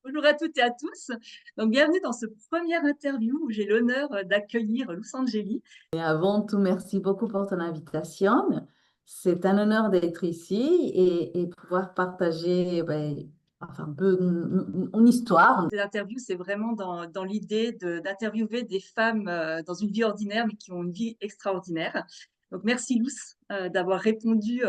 Bonjour à toutes et à tous. Donc, bienvenue dans ce premier interview où j'ai l'honneur d'accueillir Luce Angeli. Et avant tout, merci beaucoup pour ton invitation. C'est un honneur d'être ici et pouvoir partager enfin, un peu une histoire. Cette interview, c'est vraiment dans l'idée d'interviewer des femmes dans une vie ordinaire, mais qui ont une vie extraordinaire. Donc, merci Luce d'avoir répondu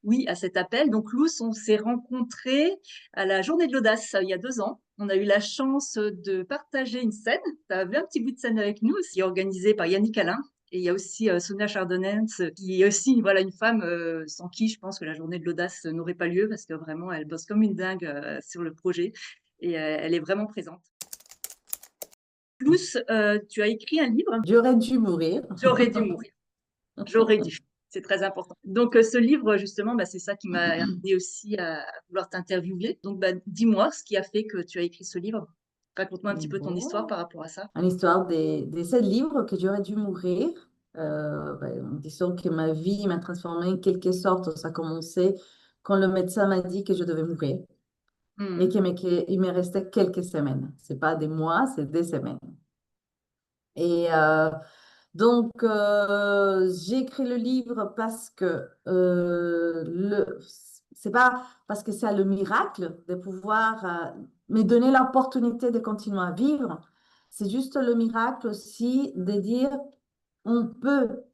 oui à cet appel. Donc, Luce, on s'est rencontrés à la Journée de l'Audace il y a 2 ans. On a eu la chance de partager une scène. Tu as vu un petit bout de scène avec nous, aussi organisée par Yannick Alain. Et il y a aussi Sonia Chardonnens, qui est aussi voilà, une femme sans qui je pense que la Journée de l'Audace n'aurait pas lieu, parce que vraiment, elle bosse comme une dingue sur le projet et elle est vraiment présente. Plus, tu as écrit un livre, J'aurais dû mourir. J'aurais dû mourir. J'aurais dû. C'est très important. Donc, ce livre, justement, bah, c'est ça qui m'a amené aussi à vouloir t'interviewer. Donc, bah, dis-moi ce qui a fait que tu as écrit ce livre. Raconte-moi un petit peu ton histoire Bon. par rapport à ça. Une histoire des 7 livres que j'aurais dû mourir. Disons que ma vie m'a transformée en quelque sorte. Ça a commencé quand le médecin m'a dit que je devais mourir et Mhm. qu'il me restait quelques semaines. C'est pas des mois, c'est des semaines. Et j'ai écrit le livre parce que c'est pas parce que c'est le miracle de pouvoir me donner l'opportunité de continuer à vivre. C'est juste le miracle aussi de dire on peut,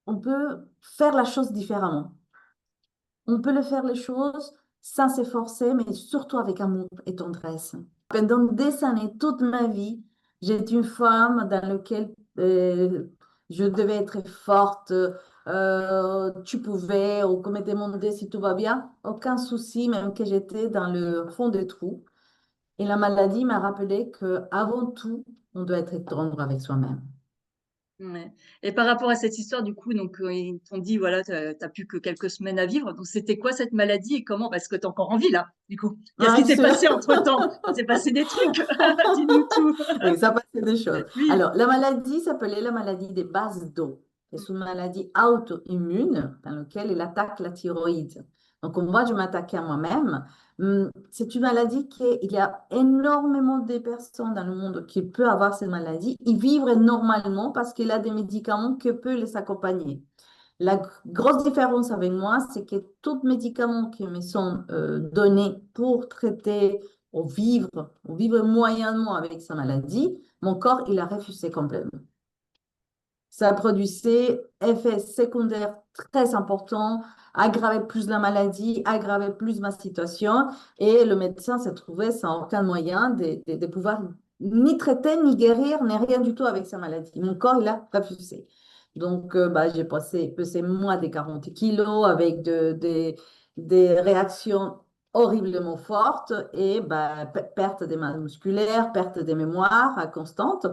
on peut faire la chose différemment. On peut le faire les choses sans s'efforcer, mais surtout avec amour et tendresse. Pendant des années, toute ma vie, j'ai été une femme dans laquelle je devais être forte. Tu pouvais, ou qu'on me demandait si tout va bien, aucun souci, même que j'étais dans le fond des trous. Et la maladie m'a rappelé que avant tout, on doit être tendre avec soi-même. Ouais. Et par rapport à cette histoire, du coup, donc, ils t'ont dit, voilà, t'as plus que quelques semaines à vivre. Donc, c'était quoi cette maladie et comment? Parce que t'es encore en vie, là, du coup. Qu'est-ce Ah, qui s'est passé entre-temps? Il s'est passé des trucs. Dis-nous tout. oui, ça passait des choses. Oui. Alors, la maladie s'appelait la maladie des bases d'eau. C'est une maladie auto-immune dans laquelle elle attaque la thyroïde. Donc, moi, je m'attaquais à moi-même. C'est une maladie il y a énormément de personnes dans le monde qui peuvent avoir cette maladie. Ils vivent normalement parce qu'il y a des médicaments qui peuvent les accompagner. La grosse différence avec moi, c'est que tous les médicaments qui me sont donnés pour traiter ou vivre moyennement avec sa maladie, mon corps, il a refusé complètement. Ça produisait effets secondaires très importants, aggravait plus la maladie, aggravait plus ma situation, et le médecin s'est trouvé sans aucun moyen de pouvoir ni traiter, ni guérir, ni rien du tout avec sa maladie. Mon corps, il a refusé. Donc, j'ai pesé moins de 40 kilos avec des réactions horriblement fortes et perte des masses musculaires, perte de mémoire constante.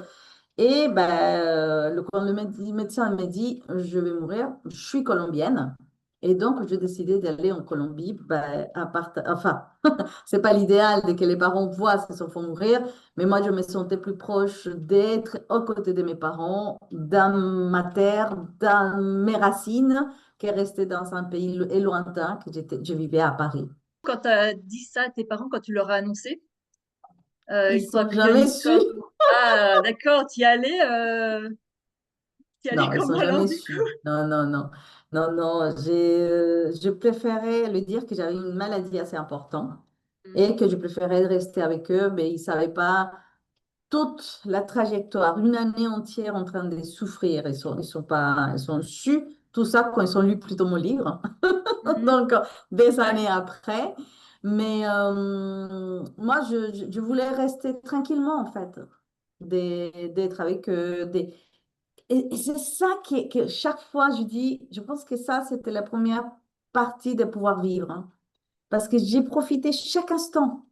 Et quand le médecin m'a dit, je vais mourir, je suis colombienne. Et donc, j'ai décidé d'aller en Colombie. Enfin, c'est pas l'idéal de que les parents voient ses enfants mourir, mais moi, je me sentais plus proche d'être aux côtés de mes parents, dans ma terre, dans mes racines, que rester dans un pays lointain que je vivais à Paris. Quand tu as dit ça à tes parents, quand tu leur as annoncé, Ils ils t'ont sont jamais accueilli su. comme... Ah, d'accord, t'y allais Non, ils sont comment alors jamais du coup? su. Non, non, non. Non, non, je préférais lui dire que j'avais une maladie assez importante Mhm. et que je préférais rester avec eux, mais ils ne savaient pas toute la trajectoire, une année entière en train de souffrir. Ils sont pas, ils sont su tout ça quand ils ont lu plutôt mon livre, Mhm. donc des Ouais. années après. Mais moi, je voulais rester tranquillement, en fait, d'être avec eux, et c'est ça que chaque fois je dis, je pense que ça, c'était la première partie de pouvoir vivre, hein. Parce que j'ai profité chaque instant,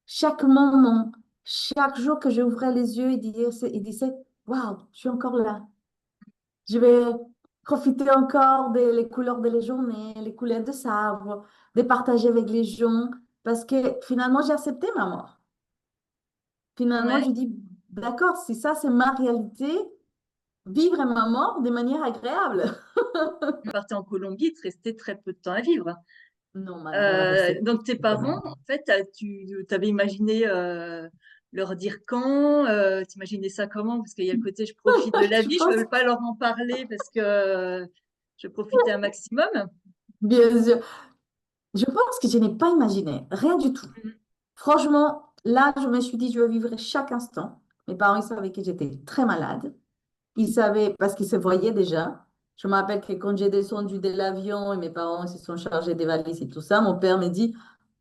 chaque moment, chaque jour que j'ouvrais les yeux et disais, waouh, je suis encore là. Je vais profiter encore des couleurs de la journée, les couleurs de sabre, de partager avec les gens. Parce que finalement, j'ai accepté ma mort. Finalement, Ouais. je dis, d'accord, si ça, c'est ma réalité, vivre ma mort de manière agréable. Tu partais en Colombie, il te restait très peu de temps à vivre. Non, on l'avait accepté. Donc tes parents, en fait, tu avais imaginé leur dire quand, t'imaginais ça comment? Parce qu'il y a le côté je profite de la Je vie, je pense, veux pas leur en parler parce que je veux profiter un maximum. bien sûr. Je pense que je n'ai pas imaginé, rien du tout. Mhm. Franchement, là, je me suis dit, je vivrai chaque instant. Mes parents, ils savaient que j'étais très malade. Ils savaient, parce qu'ils se voyaient déjà. Je me rappelle que quand j'ai descendu de l'avion et mes parents se sont chargés des valises et tout ça, mon père me dit,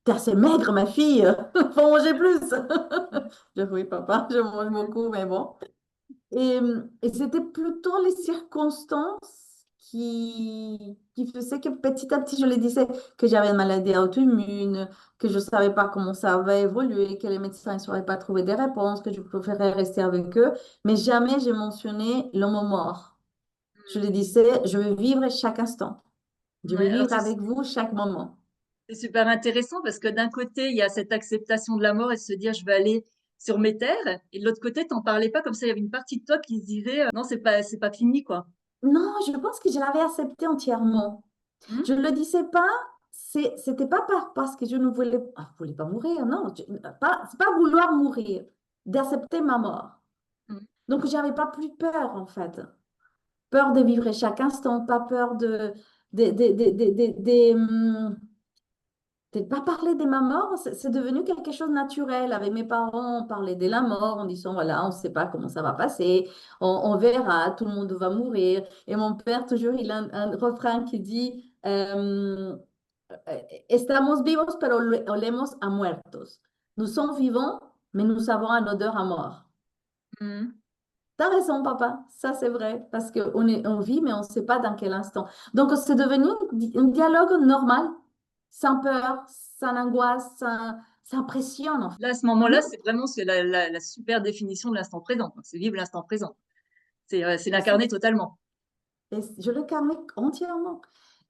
t'es assez maigre, ma fille, faut manger plus. Je dis, oui, papa, je mange beaucoup, mais bon. Et c'était plutôt les circonstances qui faisaient que petit à petit, je les disais que j'avais une maladie auto-immune, que je ne savais pas comment ça avait évolué, que les médecins ne sauraient pas trouver des réponses, que je préférais rester avec eux. Mais jamais j'ai mentionné le mot mort. Je les disais, je vais vivre chaque instant. Je vais Ouais, alors vivre avec vous chaque moment. c'est super intéressant parce que d'un côté, il y a cette acceptation de la mort et se dire je vais aller sur mes terres, et de l'autre côté, t'en parlais pas comme ça. Il y avait une partie de toi qui se disait non, c'est pas fini quoi. Non, je pense que je l'avais accepté entièrement. Hmm. Je ne le disais pas, c'était pas parce que je ne voulais, voulais pas mourir, non, c'est pas vouloir mourir, d'accepter ma mort. Hmm. Donc, j'avais pas plus peur, en fait. Peur de vivre chaque instant, pas peur de pas parler de ma mort, c'est devenu quelque chose de naturel. Avec mes parents, on parlait de la mort en disant, voilà, on ne sait pas comment ça va passer, on verra, tout le monde va mourir. Et mon père, toujours, il a un refrain qui dit, estamos vivos, pero olemos a muertos. Nous sommes vivants, mais nous avons un odeur à mort. Hmm. T'as raison, papa, ça c'est vrai, parce on vit, mais on ne sait pas dans quel instant. Donc, c'est devenu un dialogue normal, sans peur, sans angoisse, sans pression, en fait. Là, à ce moment-là, Non, c'est vraiment la super définition de l'instant présent, quoi. C'est vivre l'instant présent. C'est je sais. l'incarner totalement. Et je le carnais entièrement.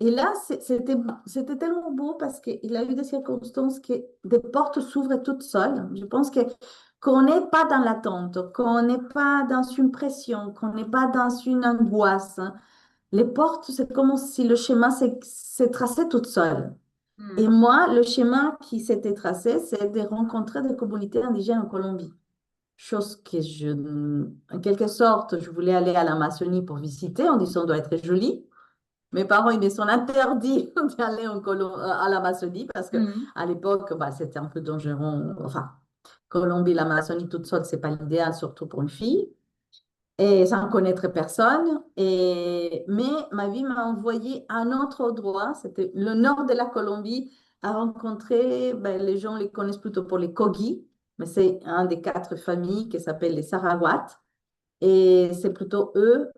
Et là, c'était tellement beau parce qu'il a eu des circonstances que des portes s'ouvrent toutes seules. Je pense que qu'on n'est pas dans l'attente, qu'on n'est pas dans une pression, qu'on n'est pas dans une angoisse. Les portes, c'est comme si le schéma s'est tracé toute seule. Et Hmm. moi, le schéma qui s'était tracé, c'est de rencontrer des communautés indigènes en Colombie. Chose que en quelque sorte, je voulais aller à l'Amazonie pour visiter en disant, doit être joli. Mes parents, ils me sont interdits d'aller à l'Amazonie parce que Hmm. à l'époque, bah, c'était un peu dangereux. Enfin, Colombie, l'Amazonie toute seule, c'est pas l'idéal, surtout pour une fille et sans connaître personne. Mais ma vie m'a envoyé à un autre endroit, c'était le nord de la Colombie, à rencontrer, ben, les gens les connaissent plutôt pour les Kogi, mais c'est un des quatre familles qui s'appelle les Sarawat. Et c'est plutôt eux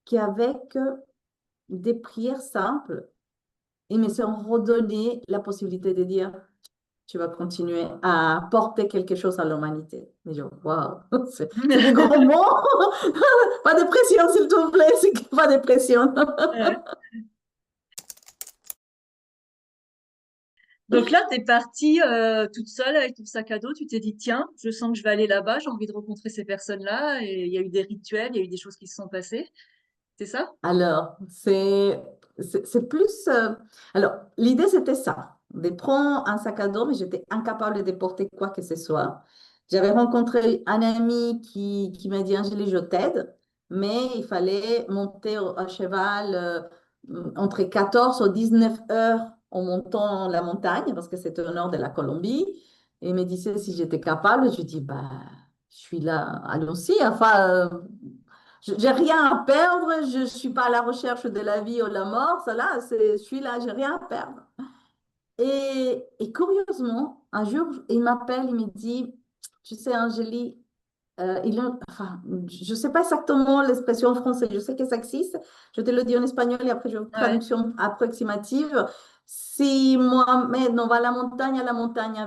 qui, avec des prières simples, ils me sont redonné la possibilité de dire, tu vas continuer à porter quelque chose à l'humanité. Et je, waouh, c'est des gros mots. Pas de pression, s'il te plaît, pas de pression. Ouais. Donc là, tu es partie toute seule avec ton sac à dos. Tu t'es dit, tiens, je sens que je vais aller là-bas, j'ai envie de rencontrer ces personnes-là. Et il y a eu des rituels, il y a eu des choses qui se sont passées. C'est ça? Alors, c'est plus. Alors, l'idée, c'était ça, de prendre un sac à dos, mais j'étais incapable de porter quoi que ce soit. J'avais rencontré un ami qui m'a dit, Angélie, je t'aide, mais il fallait monter à cheval entre 14 ou 19 heures en montant la montagne, parce que c'était au nord de la Colombie. Et il me disait si j'étais capable. Je dis, bah, je suis là, allons-y. Enfin, j'ai rien à perdre, je ne suis pas à la recherche de la vie ou de la mort, ça là, je suis là, j'ai rien à perdre. Et curieusement, un jour, il m'appelle, il me dit, tu sais, Angélie, enfin, je ne sais pas exactement l'expression en français, je sais que ça existe, je te le dis en espagnol et après je une Ouais, traduction approximative. Si Mohamed ne va à la montagne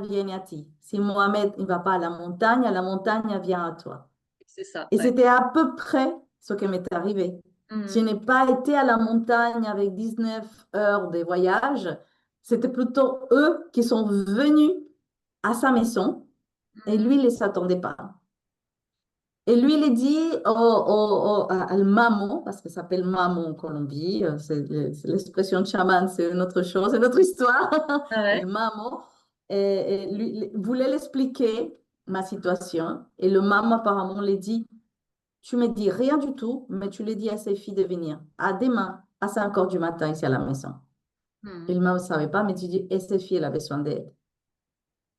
viene à ti. Si Mohamed ne va pas à la montagne vient à toi. c'est ça. Et Ouais. c'était à peu près ce qui m'est arrivé. Je Mhm. n'ai pas été à la montagne avec 19 heures de voyage. C'était plutôt eux qui sont venus à sa maison et lui, il ne s'attendait pas. Et lui, il dit à le mamo, parce que ça s'appelle mamo en Colombie, c'est l'expression chaman, c'est une autre chose, c'est notre histoire. Ah Et ouais. le mamo, et lui il voulait l'expliquer, ma situation. Et le mamo, apparemment, lui dit, tu me dis rien du tout, mais tu lui dis à ses filles de venir à demain, à 5 heures du matin, ici à la maison. Et Mhm. le mamo ne savait pas, mais tu dis, et ses filles, elle avait besoin d'aide.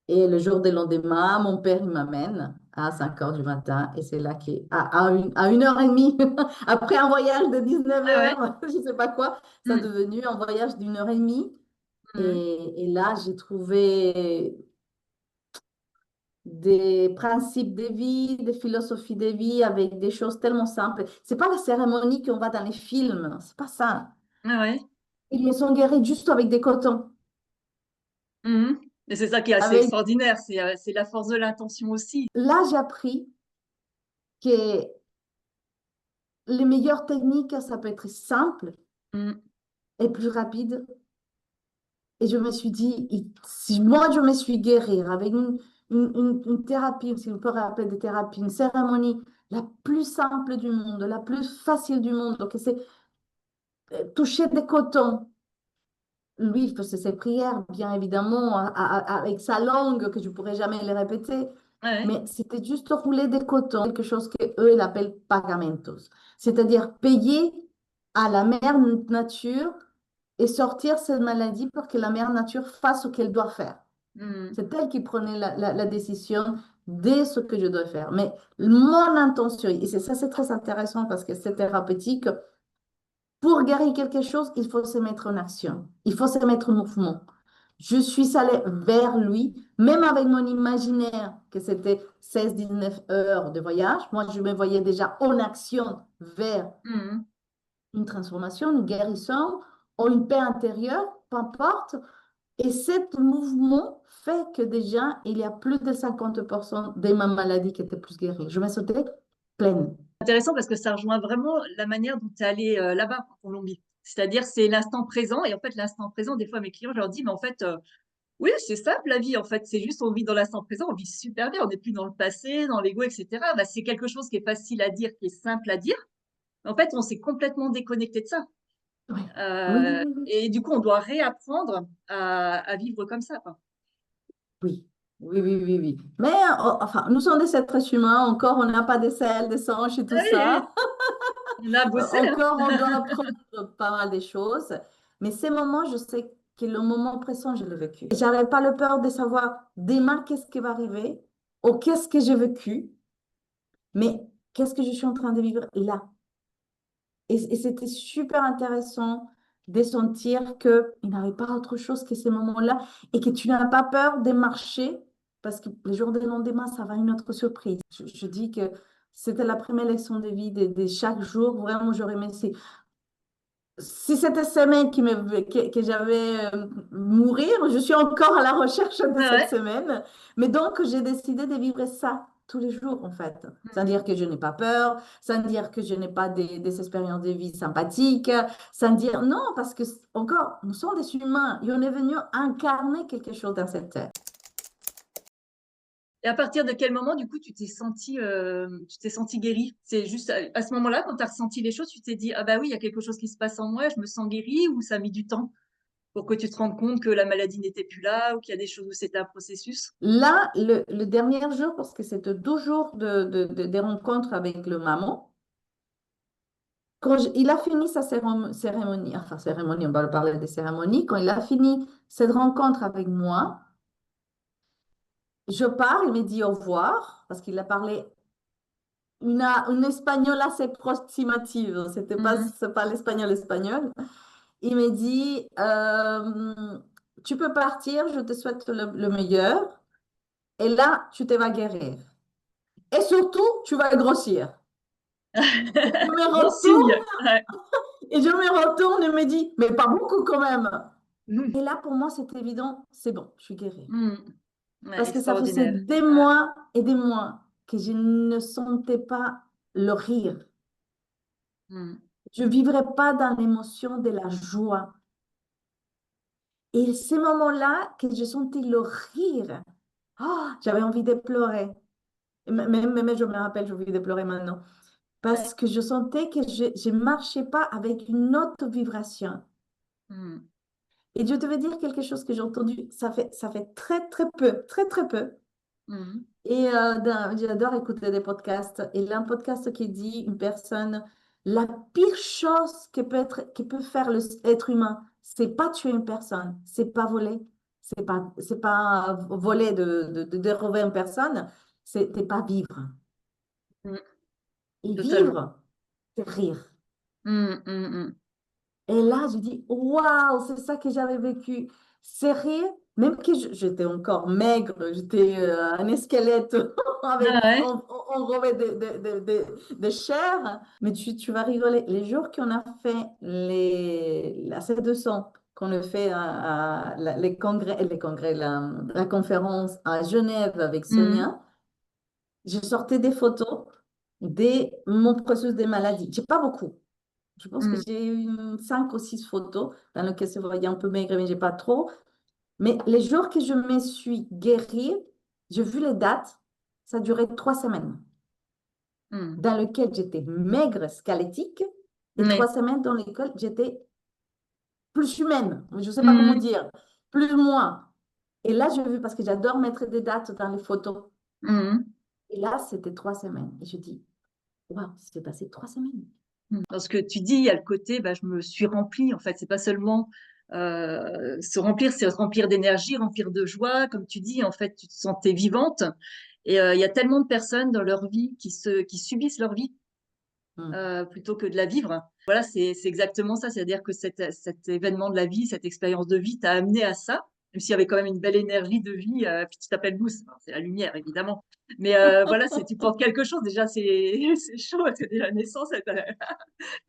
Et le jour du lendemain, mon père, il m'amène à 5 heures du matin. Et c'est là à 1 heure et demie, après un voyage de 19 Ah ouais. heures, je ne sais pas quoi, ça est Mhm. devenu un voyage d'1 heure et demie. Mhm. Et là, j'ai trouvé des principes de vie, des philosophies de vie avec des choses tellement simples. C'est pas la cérémonie qu'on voit dans les films, c'est pas ça. Ah ouais. Ils me sont guéris juste avec des cotons. Mhm. Et c'est ça qui est assez Avec... extraordinaire, c'est la force de l'intention aussi. Là, j'ai appris que les meilleures techniques, ça peut être simple Mhm. et plus rapide. Et je me suis dit, si moi je me suis guérie avec une thérapie, si on peut appeler des thérapies, une cérémonie la plus simple du monde, la plus facile du monde, donc c'est toucher des cotons. Lui, il faisait ses prières, bien évidemment, avec sa langue, que je ne pourrais jamais les répéter. Ouais. Mais c'était juste rouler des cotons, quelque chose qu'eux, ils appellent pagamentos. C'est-à-dire payer à la mère nature et sortir cette maladie pour que la mère nature fasse ce qu'elle doit faire. Mhm. C'est elle qui prenait la décision de ce que je dois faire. Mais mon intention, et c'est ça, c'est très intéressant parce que c'est thérapeutique, pour guérir quelque chose, il faut se mettre en action. Il faut se mettre en mouvement. Je suis allée vers lui, même avec mon imaginaire, que c'était 16-19 heures de voyage. Moi, je me voyais déjà en action vers Mhm. une transformation, une guérison ou une paix intérieure, peu importe. Et ce mouvement fait que déjà, il y a plus de 50% de ma maladie qui était plus guérie. Je me sentais pleine. Intéressant parce que ça rejoint vraiment la manière dont tu es allé là-bas en Colombie. C'est-à-dire, c'est l'instant présent. Et en fait, l'instant présent, des fois, mes clients, je leur dis, mais en fait, oui, c'est simple la vie. En fait, c'est juste, on vit dans l'instant présent, on vit super bien. On n'est plus dans le passé, dans l'ego, etc. Bah, c'est quelque chose qui est facile à dire, qui est simple à dire. En fait, on s'est complètement déconnecté de ça. Oui, oui, oui, oui. Et du coup, on doit réapprendre à vivre comme ça, quoi. Oui, oui, oui, oui, oui. Mais enfin, nous sommes des êtres humains, encore on n'a pas des selles, des anges et tout Ah oui, ça. on a bossé, hein. Encore on doit apprendre pas mal de choses. Mais ces moments, je sais que le moment présent, je l'ai vécu. J'avais pas le peur de savoir demain qu'est-ce qui va arriver ou qu'est-ce que j'ai vécu, mais qu'est-ce que je suis en train de vivre là. Et c'était super intéressant de sentir qu'il n'y avait pas autre chose que ces moments-là et que tu n'as pas peur de marcher parce que les jours de lendemain, ça va une autre surprise. Je dis que c'était la première leçon de vie de chaque jour. Vraiment, je remercie. Si c'était semaine que j'avais mourir, je suis encore à la recherche de Ah cette ouais. semaine. Mais donc, j'ai décidé de vivre ça tous les jours, en fait. Sans dire que je n'ai pas peur, sans dire que je n'ai pas des expériences de vie sympathiques, sans dire non, parce que, encore, nous sommes des humains et on est venu incarner quelque chose dans cette terre. Et à partir de quel moment, du coup, tu t'es senti guérie? C'est juste à ce moment-là, quand tu as ressenti les choses, tu t'es dit, ah bah oui, il y a quelque chose qui se passe en moi, je me sens guérie, ou ça a mis du temps pour que tu te rendes compte que la maladie n'était plus là, ou qu'il y a des choses où c'était un processus? Là, le dernier jour, parce que c'était 12 jours des rencontres avec le maman, il a fini sa cérémonie, enfin cérémonie, on va parler des cérémonies, quand il a fini cette rencontre avec moi, je pars, il me dit au revoir, parce qu'il a parlé une espagnol assez approximative, Mhm. c'est pas l'espagnol espagnol. Il me dit, tu peux partir, je te souhaite le meilleur, et là, tu te vas guérir. Et surtout, tu vas grossir. Et je me Bon signe. retourne, Ouais. et je me retourne et me dis, mais pas beaucoup quand même. Mhm. Et là, pour moi, c'est évident, c'est bon, je suis guérie. Mhm. Ouais, Parce que ça faisait extraordinaire. des Ouais. mois et des mois que je ne sentais pas le rire. Mhm. Je ne vivrais pas dans l'émotion de la joie. Et ces moments-là, que je sentais le rire, oh, j'avais envie de pleurer. Même je me rappelle, j'ai envie de pleurer maintenant. Ouais. Parce que je sentais que je ne marchais pas avec une autre vibration. Mm. Et je devais dire quelque chose que j'ai entendu, ça fait très, très peu, très, très peu. Mm. Et j'adore écouter des podcasts. Et il y a un podcast qui dit une personne, la pire chose que peut faire l'être humain, c'est pas tuer une personne, c'est pas voler, c'est pas voler de dérober une personne, c'est pas vivre. Mm. Et Totalement. vivre, c'est rire. Mm, mm, mm. Et là, je dis, waouh, c'est ça que j'avais vécu. C'est rire, même que j'étais encore maigre, j'étais un squelette Ah avec ouais. enrobé de chair. Mais tu vas rigoler. Les jours qu'on a fait la C200, qu'on a fait les congrès, la conférence à Genève avec Mm. Sonia, je sortais des photos de mon processus des maladies. J'ai pas beaucoup. Je pense que Mm. j'ai eu 5 ou 6 photos dans lesquelles se voyait un peu maigre, mais j'ai pas trop. Mais les jours que je me suis guérie, j'ai vu les dates, ça durait 3 semaines, Mm. dans lesquelles j'étais maigre, squelettique, et Ouais. 3 semaines dans lesquelles j'étais plus humaine, je ne sais pas comment Mm. dire, plus moi. Et là, j'ai vu, parce que j'adore mettre des dates dans les photos, Mm. et là, c'était 3 semaines. Et je dis, waouh, c'est passé 3 semaines. Mm. Dans ce que tu dis, il y a le côté, bah, je me suis remplie. En fait, c'est pas seulement se remplir, c'est se remplir d'énergie, remplir de joie. Comme tu dis, en fait, tu te sentais vivante. Et il y a tellement de personnes dans leur vie qui subissent leur vie Mm. plutôt que de la vivre. Voilà, c'est exactement ça. C'est-à-dire que cet événement de la vie, cette expérience de vie t'a amené à ça, même s'il y avait quand même une belle énergie de vie. Puis tu t'appelles Douce, enfin, c'est la lumière, évidemment. Mais voilà, tu portes quelque chose. Déjà, c'est chaud, c'est déjà la naissance,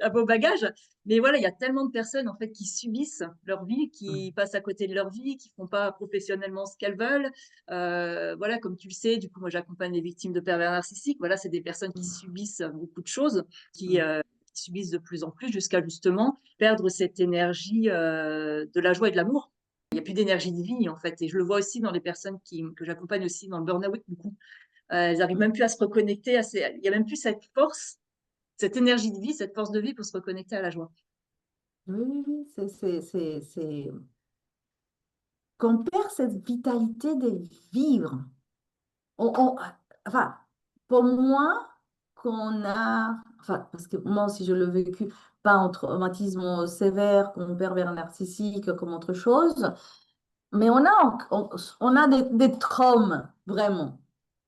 un beau bagage. Mais voilà, il y a tellement de personnes en fait qui subissent leur vie, qui Mm. passent à côté de leur vie, qui font pas professionnellement ce qu'elles veulent. Voilà, comme tu le sais, du coup, moi j'accompagne les victimes de pervers narcissiques. Voilà, c'est des personnes qui Mm. subissent beaucoup de choses, Mm. qui subissent de plus en plus jusqu'à justement perdre cette énergie de la joie et de l'amour. Il n'y a plus d'énergie de vie en fait, et je le vois aussi dans les personnes que j'accompagne aussi dans le burn-out. Du coup, elles n'arrivent Mm. même plus à se reconnecter. Il n'y a même plus cette force, cette énergie de vie, cette force de vie pour se reconnecter à la joie. Oui, oui, oui, qu'on perd cette vitalité de vivre. On- on- enfin, pour moi, parce que moi aussi je l'ai vécu, pas en traumatisme sévère comme pervers narcissique, comme autre chose, mais on a des traumes, vraiment.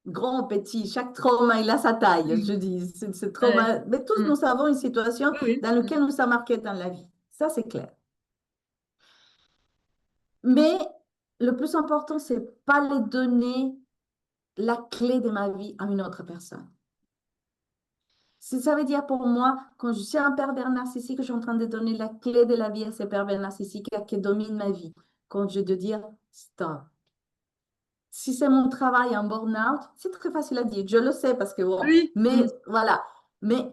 Grand, petit, chaque trauma, il a sa taille, je Mm. dis. Ce Ouais. trauma, mais tous Mm. nous avons une situation Oui, oui. dans Mm. laquelle nous sommes marqués dans la vie. Ça, c'est clair. Mais le plus important, c'est pas les donner la clé de ma vie à une autre personne. Ça veut dire pour moi, quand je suis un pervers narcissique, je suis en train de donner la clé de la vie à ces pervers narcissiques qui dominent ma vie. Quand je dois dire stop. Si c'est mon travail en burn-out, c'est très facile à dire. Je le sais parce que bon, Oui. Mm. mais voilà. Mais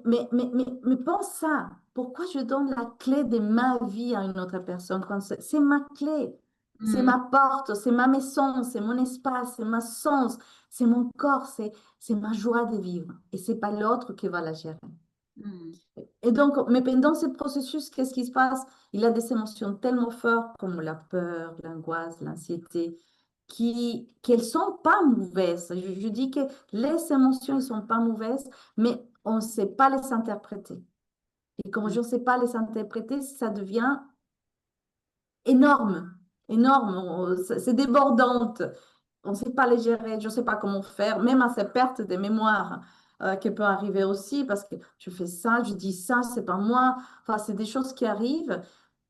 pense ça. Pourquoi je donne la clé de ma vie à une autre personne quand c'est ma clé? C'est Mm. ma porte, c'est ma maison, c'est mon espace, c'est ma sens, c'est mon corps, c'est ma joie de vivre. Et c'est pas l'autre qui va la gérer. Mm. Et donc, mais pendant ce processus, qu'est-ce qui se passe? Il a des émotions tellement fortes comme la peur, l'angoisse, l'anxiété, qu'elles sont pas mauvaises. Je dis que les émotions, elles sont pas mauvaises, mais on ne sait pas les interpréter. Et comme Mm. je ne sais pas les interpréter, ça devient énorme, énorme. C'est débordante. On ne sait pas les gérer, je ne sais pas comment faire, même à ces pertes de mémoire qui peut arriver aussi, parce que je fais ça, je dis ça, c'est pas moi. Enfin, c'est des choses qui arrivent.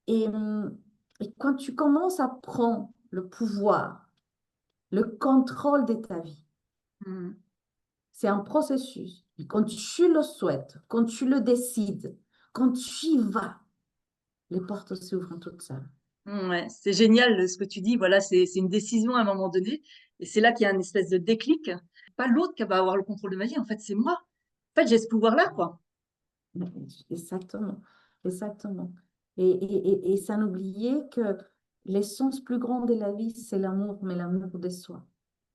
Et quand tu commences à prendre le pouvoir, le contrôle de ta vie, Mm. c'est un processus. Et quand tu le souhaites, quand tu le décides, quand tu y vas, les portes s'ouvrent toutes seules. Ouais, c'est génial ce que tu dis. Voilà, c'est une décision à un moment donné. Et c'est là qu'il y a une espèce de déclic. Pas l'autre qui va avoir le contrôle de ma vie. En fait, c'est moi. En fait, j'ai ce pouvoir-là, quoi. Exactement, exactement. Et sans oublier que l'essence plus grande de la vie, c'est l'amour, mais l'amour de soi.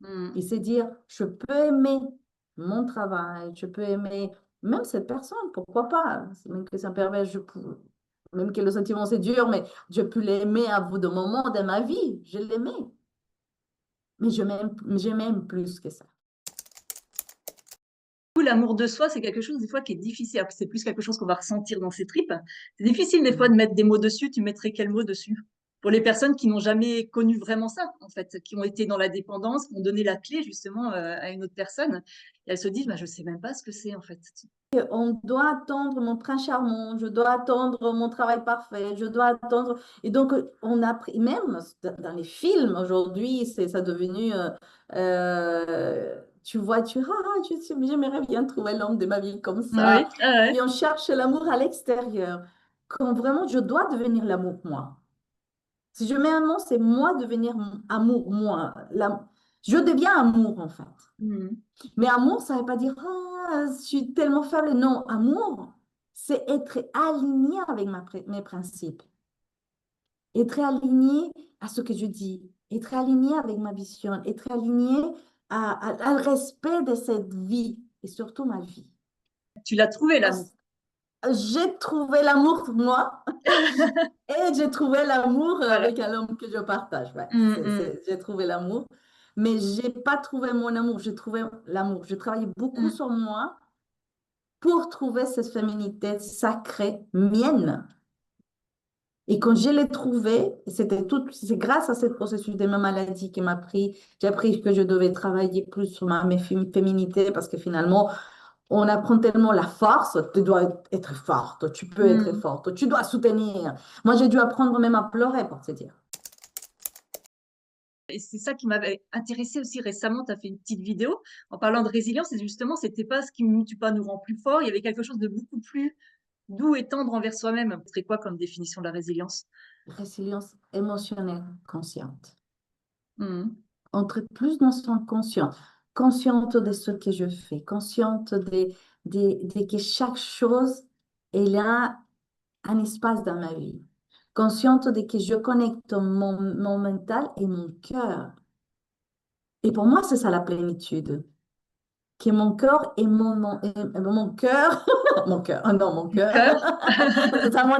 Et Mm. c'est dire, je peux aimer mon travail, je peux aimer même cette personne, pourquoi pas? Même que c'est un pervers, même que le sentiment c'est dur, mais je peux l'aimer à bout de moment de ma vie. Je l'aimais, mais je m'aime plus que ça. L'amour de soi, c'est quelque chose des fois qui est difficile. Alors, c'est plus quelque chose qu'on va ressentir dans ses tripes. C'est difficile des fois de mettre des mots dessus. Tu mettrais quel mot dessus? Pour les personnes qui n'ont jamais connu vraiment ça, en fait, qui ont été dans la dépendance, qui ont donné la clé justement à une autre personne, et elles se disent, bah, je sais même pas ce que c'est en fait. On doit attendre mon prince charmant, je dois attendre mon travail parfait, je dois attendre. Et donc, on a pris, même dans les films aujourd'hui, c'est ça devenu, tu vois, j'aimerais bien trouver l'homme de ma vie comme Oui, ça. ah ouais. Puis on cherche l'amour à l'extérieur. Quand vraiment, je dois devenir l'amour, moi. Si je mets un mot, c'est moi devenir amour, moi. Je deviens amour, en fait. Mhm. Mais amour, ça ne veut pas dire ah, je suis tellement faible. Non, amour, c'est être aligné avec mes principes, être aligné à ce que je dis, être aligné avec ma vision, être aligné à le respect de cette vie et surtout ma vie. Tu l'as trouvé l'amour. Parce- J'ai trouvé l'amour pour moi et j'ai trouvé l'amour Voilà. avec un homme que je partage. Ouais, Mhm, j'ai trouvé l'amour, mais j'ai pas trouvé mon amour, j'ai trouvé l'amour. Je travaillé beaucoup mhm. sur moi pour trouver cette féminité sacrée mienne. Et quand je l'ai trouvée, c'est grâce à ce processus de ma maladie qui m'a pris, j'ai appris que je devais travailler plus sur mes féminités parce que finalement, on apprend tellement la force, tu dois être forte, tu peux être Mhm. forte, tu dois soutenir. Moi, j'ai dû apprendre même à pleurer pour te dire. Et c'est ça qui m'avait intéressée aussi récemment. Tu as fait une petite vidéo en parlant de résilience. Et justement, c'était pas ce qui nous tue pas nous rend plus fort. Il y avait quelque chose de beaucoup plus doux et tendre envers soi-même. Ce serait quoi comme définition de la résilience? Résilience émotionnelle consciente. Mhm. Entre plus dans son conscient, consciente de ce que je fais, consciente de que chaque chose, elle a un espace dans ma vie, consciente de que je connecte mon mental et mon cœur. Et pour moi, c'est ça la plénitude. Que mon corps et mon cœur, mon cœur, oh non, mon cœur, Cœur. c'est ça mon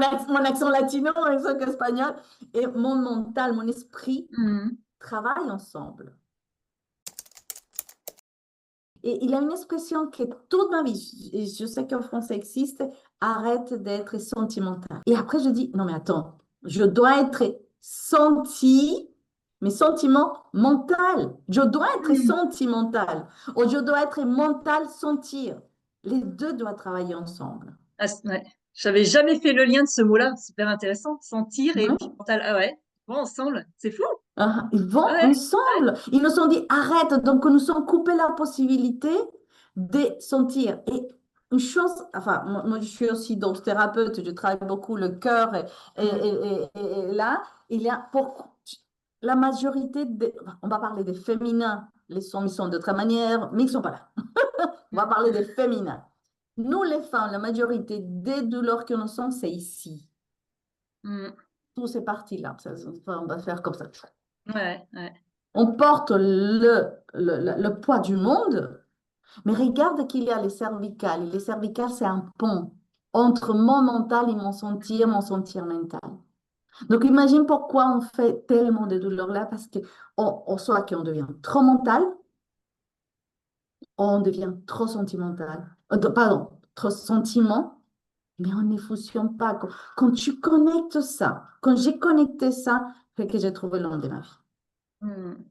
accent latino, mon accent espagnol, et mon mental, mon esprit Mhm. travaillent ensemble. Et il a une expression qui est toute ma vie, et je sais qu'en français existe, arrête d'être sentimental. Et après, je dis, non mais attends, je dois être senti, mes sentiments mental. Je dois être Mhm. sentimental. Ou je dois être mental, sentir. Les deux doivent travailler ensemble. Ah, ouais. J'avais jamais fait le lien de ce mot-là. Super intéressant. Sentir et puis Ouais. mental. Ah ouais. Bon, ensemble. C'est fou. Ah, ils vont Ah ouais. ensemble. Ils nous ont dit arrête. Donc, nous sommes coupés la possibilité de sentir. Et une chose, enfin, moi, je suis aussi donc thérapeute, je travaille beaucoup le cœur. Mhm. Et là, il y a pour la majorité, on va parler des féminins. Les hommes, ils sont d'autres manières, mais ils ne sont pas là. On va parler des féminins. Nous, les femmes, la majorité des douleurs que nous sommes, c'est ici. Mhm. Tous ces parties-là. On va faire comme ça. Ouais, ouais. On porte le poids du monde, mais regarde qu'il y a les cervicales. Et les cervicales, c'est un pont entre mon mental et mon sentir mental. Donc, imagine pourquoi on fait tellement de douleurs là, parce que soit qu'on devient trop mental, on devient trop sentimental. Pardon, trop sentiment, mais on ne fonctionne pas. Quand tu connectes ça, quand j'ai connecté ça, c'est que j'ai trouvé l'homme de ma vie. Mhm.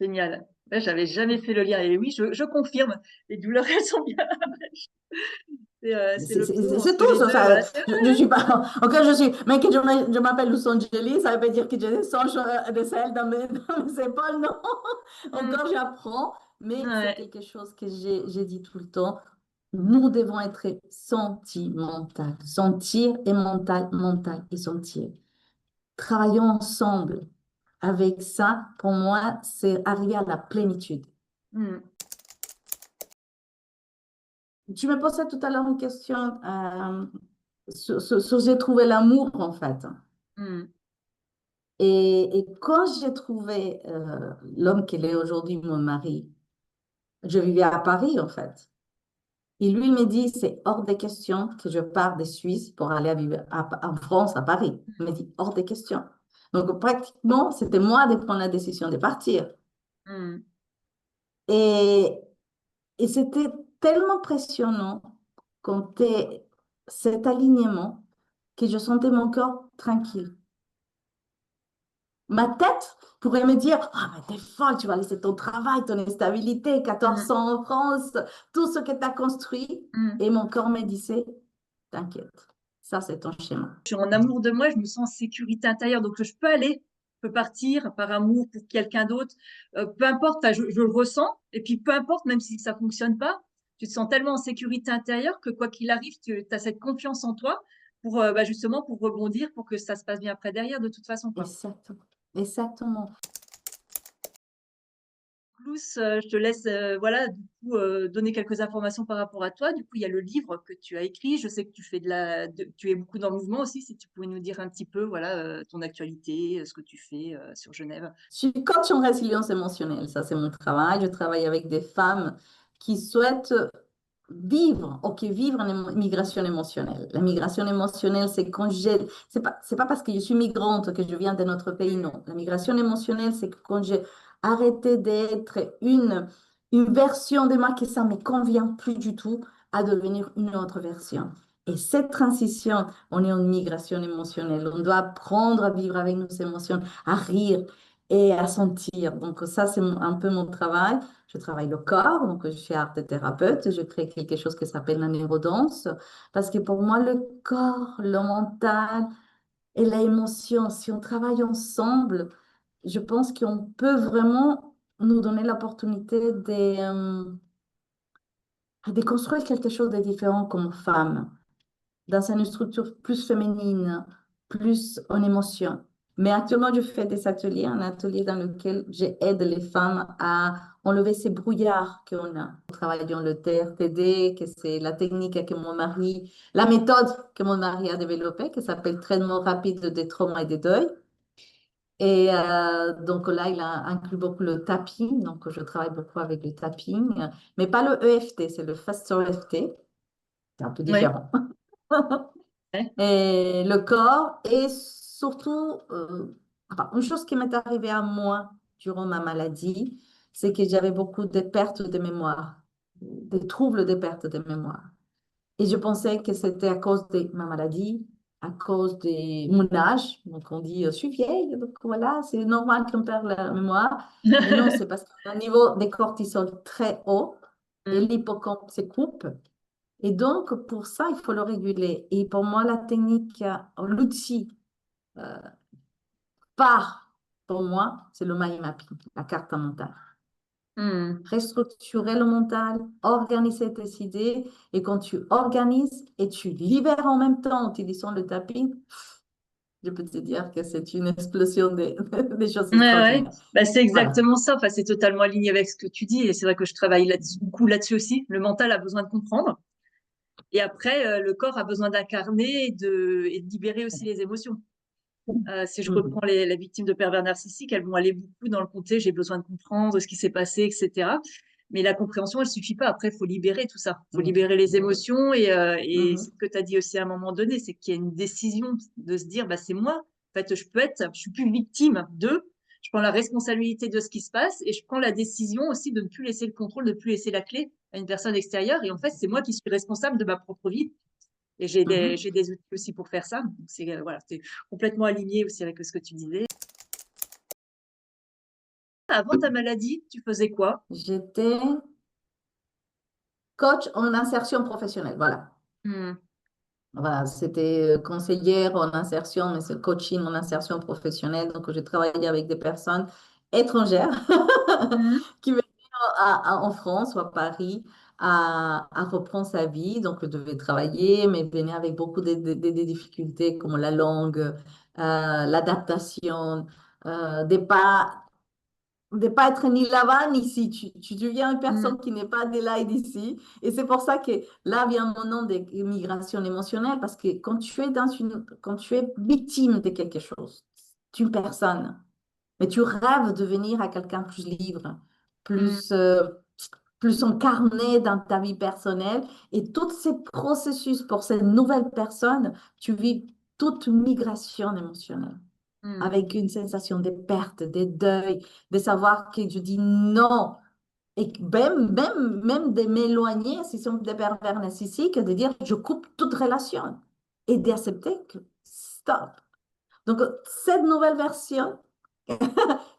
Génial. Ouais, j'avais jamais fait le lien. Et oui, je confirme. Les douleurs, elles sont bien. C'est le pont C'est entre tout les ça. deux. Voilà, c'est Je suis pas. Encore, je suis. Mais que je m'appelle Los Angeles, ça veut pas dire que j'ai des songes de sel dans mes épaules, non. vrai. Encore, j'apprends. Mais c'est Ouais. quelque chose que j'ai dit tout le temps. Nous devons être sentimental. Sentir et mental, mental et sentir. Travaillons ensemble. Avec ça, pour moi, c'est arriver à la plénitude. Mm. Tu me posais tout à l'heure une question sur j'ai trouvé l'amour, en fait. Mm. Et quand j'ai trouvé l'homme qui est aujourd'hui mon mari, Je vivais à Paris, en fait. Et lui, il me dit, c'est hors des questions que je pars des Suisses pour aller à vivre en France, à Paris. Il me dit, hors des questions. Donc, pratiquement, c'était moi de prendre la décision de partir. Mm. Et, et c'était tellement impressionnant quand cet alignement que je sentais mon corps tranquille. Ma tête pourrait me dire, ah, mais t'es folle, tu vas laisser ton travail, ton stabilité, 14 Mm. ans en France, tout ce que tu as construit. Mm. Et mon corps me disait, t'inquiète, ça c'est ton schéma. Je suis en amour de moi, je me sens en sécurité intérieure, donc je peux aller, je peux partir par amour pour quelqu'un d'autre, peu importe, enfin, je le ressens, et puis peu importe, même si ça fonctionne pas, tu te sens tellement en sécurité intérieure que quoi qu'il arrive, tu as cette confiance en toi pour bah, justement pour rebondir, pour que ça se passe bien après derrière, de toute façon, quoi. Exactement. Exactement. Luz, je te laisse voilà, du coup, donner quelques informations par rapport à toi. Du coup, il y a le livre que tu as écrit. Je sais que tu fais tu es beaucoup dans le mouvement aussi. Si tu pouvais nous dire un petit peu voilà, ton actualité, ce que tu fais sur Genève. Je suis coach en résilience émotionnelle, ça c'est mon travail. Je travaille avec des femmes qui souhaitent vivre, ok, vivre une migration émotionnelle. La migration émotionnelle, c'est quand c'est pas parce que je suis migrante que je viens de notre pays, non. La migration émotionnelle, c'est que quand j'ai arrêté d'être une version de moi que ça ne me convient plus du tout à devenir une autre version. Et cette transition, on est en migration émotionnelle. On doit apprendre à vivre avec nos émotions, à rire et à sentir. Donc ça, c'est un peu mon travail. Je travaille le corps, donc je suis art thérapeute. Je crée quelque chose qui s'appelle la neurodanse, parce que pour moi, le corps, le mental et l'émotion, si on travaille ensemble, je pense qu'on peut vraiment nous donner l'opportunité de construire quelque chose de différent comme femme dans une structure plus féminine, plus en émotion. Mais actuellement, je fais des ateliers, un atelier dans lequel j'aide les femmes à enlever ces brouillards qu'on a. Nous travaillons le TRTD, que c'est la technique que mon mari, la méthode que mon mari a développée, qui s'appelle traitement rapide des traumas et des deuils. Et donc là, il a inclus beaucoup le tapping, donc je travaille beaucoup avec le tapping, mais pas le EFT, c'est le Faster EFT, c'est un peu Oui. différent. Ouais. Et le corps et surtout, enfin, une chose qui m'est arrivée à moi durant ma maladie, c'est que j'avais beaucoup de pertes de mémoire, des troubles de perte de mémoire. Et je pensais que c'était à cause de ma maladie, à cause de mon âge. Donc on dit, je suis vieille, donc voilà, c'est normal qu'on perde la mémoire. Mais non, c'est parce qu'on a un niveau de cortisol très haut et Mm. l'hippocampe se coupe. Et donc, pour ça, il faut le réguler. Et pour moi, la technique, l'outil euh, phare, pour moi, c'est le mind mapping, la carte mentale. Mm. Restructurer le mental, organiser tes idées. Et quand tu organises et tu libères en même temps en utilisant le tapping, je peux te dire que c'est une explosion des choses Ouais, ouais. extraordinaires. Bah, c'est Voilà. exactement ça. Enfin, c'est totalement aligné avec ce que tu dis. Et c'est vrai que je travaille beaucoup là-dessus aussi. Le mental a besoin de comprendre. Et après, le corps a besoin d'incarner et de libérer aussi les émotions. Si je reprends Mhm. les victimes de pervers narcissiques, elles vont aller beaucoup dans le côté j'ai besoin de comprendre ce qui s'est passé, etc. Mais la compréhension, elle suffit pas. Après, il faut libérer tout ça. Il faut Mhm. libérer les émotions. Et ce Mhm. que tu as dit aussi à un moment donné, c'est qu'il y a une décision de se dire, bah, c'est moi. En fait, je suis plus victime d'eux. Je prends la responsabilité de ce qui se passe et je prends la décision aussi de ne plus laisser le contrôle, de ne plus laisser la clé à une personne extérieure. Et en fait, c'est moi qui suis responsable de ma propre vie. Et Mhm. j'ai des outils aussi pour faire ça. Donc, voilà, c'est complètement aligné aussi avec ce que tu disais. Avant ta maladie, tu faisais quoi? J'étais coach en insertion professionnelle. Voilà. Hmm. Voilà, c'était conseillère en insertion, mais c'est coaching en insertion professionnelle. Donc, j'ai travaillé avec des personnes étrangères Hmm. qui venaient en France ou à Paris à reprendre sa vie. Donc, je devais travailler, mais venaient avec beaucoup de difficultés comme la langue, l'adaptation, des pas de pas être ni là-bas ni ici. Tu deviens une Hmm. personne qui n'est pas de là et d'ici. Et c'est pour ça que là vient mon nom de migration émotionnelle, parce que quand tu es victime de quelque chose, tu es une personne, mais tu rêves de devenir à quelqu'un plus libre, Hmm. plus plus incarné dans ta vie personnelle. Et tous ces processus pour ces nouvelles personnes, tu vis toute une migration émotionnelle Mm. avec une sensation de perte, de deuil, de savoir que je dis non. Et même de m'éloigner, si sont des pervers narcissiques, de dire je coupe toute relation et d'accepter que stop. Donc, cette nouvelle version,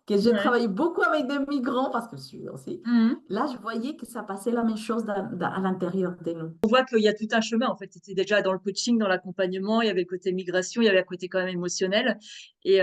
que j'ai Ouais. travaillé beaucoup avec des migrants, parce que je suis aussi, Mm. là, je voyais que ça passait la même chose à l'intérieur de nous. On voit qu'il y a tout un chemin. En fait, tu étais déjà dans le coaching, dans l'accompagnement, il y avait le côté migration, il y avait le côté quand même émotionnel. Et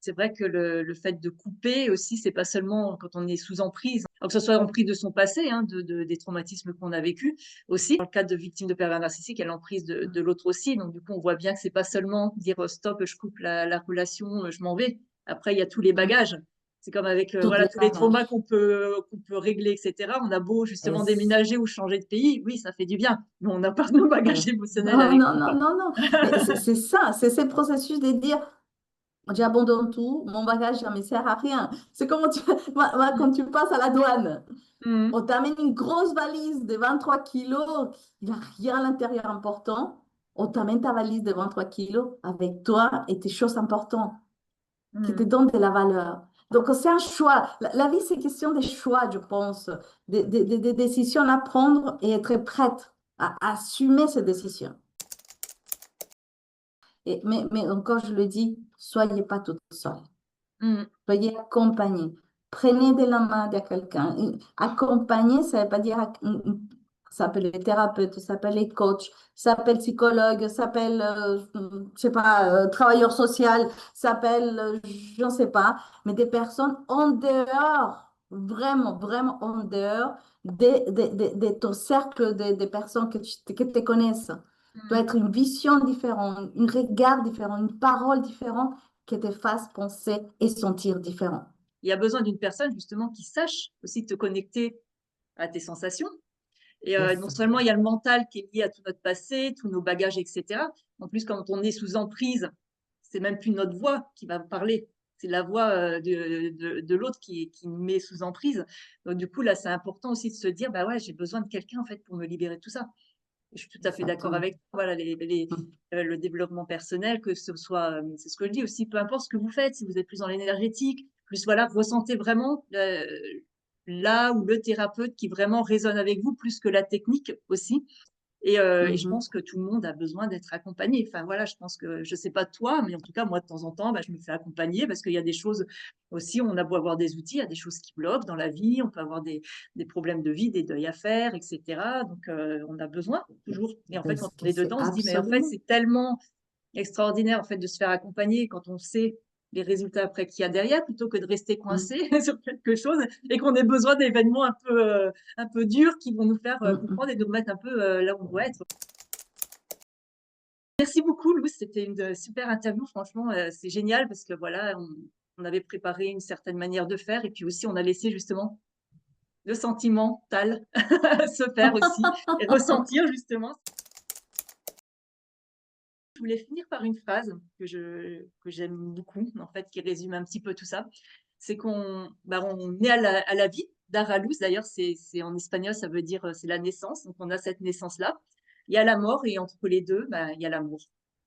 c'est vrai que le fait de couper aussi, c'est pas seulement quand on est sous emprise, alors que ce soit emprise de son passé, hein, des traumatismes qu'on a vécu aussi. Dans le cas de victimes de pervers narcissiques, il y a l'emprise de l'autre aussi. Donc, du coup, on voit bien que c'est pas seulement dire stop, je coupe la relation, je m'en vais. Après, il y a tous les Mm. bagages. C'est comme avec Toutes voilà, les tous les traumas bagages. qu'on peut régler, etc. On a beau Et justement déménager ou changer de pays, oui, ça fait du bien, mais on n'a pas nos bagages émotionnels non, avec non, nous, non, quoi. non, non. Mais c'est ça, c'est ce processus de dire, j'abandonne tout, mon bagage, ça ne me sert à rien. C'est comme Mm. quand tu passes à la douane. Mm. On t'amène une grosse valise de 23 kilos, il n'y a rien à l'intérieur important. On t'amène ta valise de 23 kilos avec toi et tes choses importantes qui te Mm. donnent de la valeur. Donc, c'est un choix. La vie, c'est question des choix, je pense, des décisions à prendre et être prête à assumer ces décisions. Mais encore, je le dis, soyez pas toute seule. Mm. Soyez accompagné. Prenez de la main de quelqu'un. Accompagner, ça ne veut pas dire. Ça s'appelle les thérapeutes, ça s'appelle les coachs, ça s'appelle psychologue, ça s'appelle, je sais pas, travailleur social, ça s'appelle, je ne sais pas, mais des personnes en dehors, vraiment, vraiment en dehors de ton cercle de personnes que te connaissent. Doit Mm. être une vision différente, un regard différent, une parole différente qui te fasse penser et sentir différent. Il y a besoin d'une personne justement qui sache aussi te connecter à tes sensations. Et non Yes. seulement il y a le mental qui est lié à tout notre passé, tous nos bagages, etc. En plus, quand on est sous emprise, c'est même plus notre voix qui va parler, c'est la voix de l'autre qui nous met sous emprise. Donc, du coup, là, c'est important aussi de se dire, bah ouais, j'ai besoin de quelqu'un en fait pour me libérer de tout ça. Et je suis tout à fait d'accord Exactement. avec toi. Voilà, le développement personnel, que ce soit, c'est ce que je dis aussi, peu importe ce que vous faites, si vous êtes plus dans l'énergétique, plus voilà, ressentez vraiment là où le thérapeute qui vraiment résonne avec vous, plus que la technique aussi. Et je Mhm. pense que tout le monde a besoin d'être accompagné. Enfin voilà, je pense que, je sais pas toi, mais en tout cas, moi, de temps en temps, bah, je me fais accompagner parce qu'il y a des choses aussi, on a beau avoir des outils, il y a des choses qui bloquent dans la vie, on peut avoir des problèmes de vie, des deuils à faire, etc. Donc, on a besoin toujours. Et en fait, quand on est C'est dedans, on se dit, mais en fait, absolument. c'est tellement extraordinaire en fait de se faire accompagner quand on sait les résultats après qu'il y a derrière, plutôt que de rester Mm, coincé sur quelque chose et qu'on ait besoin d'événements un peu durs qui vont nous faire mm, comprendre et mm. nous remettre un peu là où on doit être. Merci beaucoup, Lou. C'était une super interview. Franchement, c'est génial parce que voilà, on avait préparé une certaine manière de faire et puis aussi on a laissé justement le sentimental se faire aussi et ressentir justement. Je voulais finir par une phrase que j'aime beaucoup, en fait, qui résume un petit peu tout ça. C'est on est à la vie. Daraluz, d'ailleurs, c'est en espagnol, ça veut dire c'est la naissance. Donc, on a cette naissance-là. Il y a la mort et entre les deux, il y a l'amour.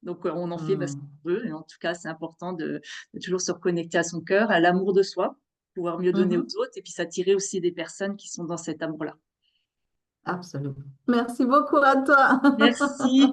Donc, on en fait ce Mm. qu'on veut. Et en tout cas, c'est important de toujours se reconnecter à son cœur, à l'amour de soi, pouvoir mieux donner aux Mhm. autres et puis s'attirer aussi des personnes qui sont dans cet amour-là. Absolument. Merci beaucoup à toi. Merci.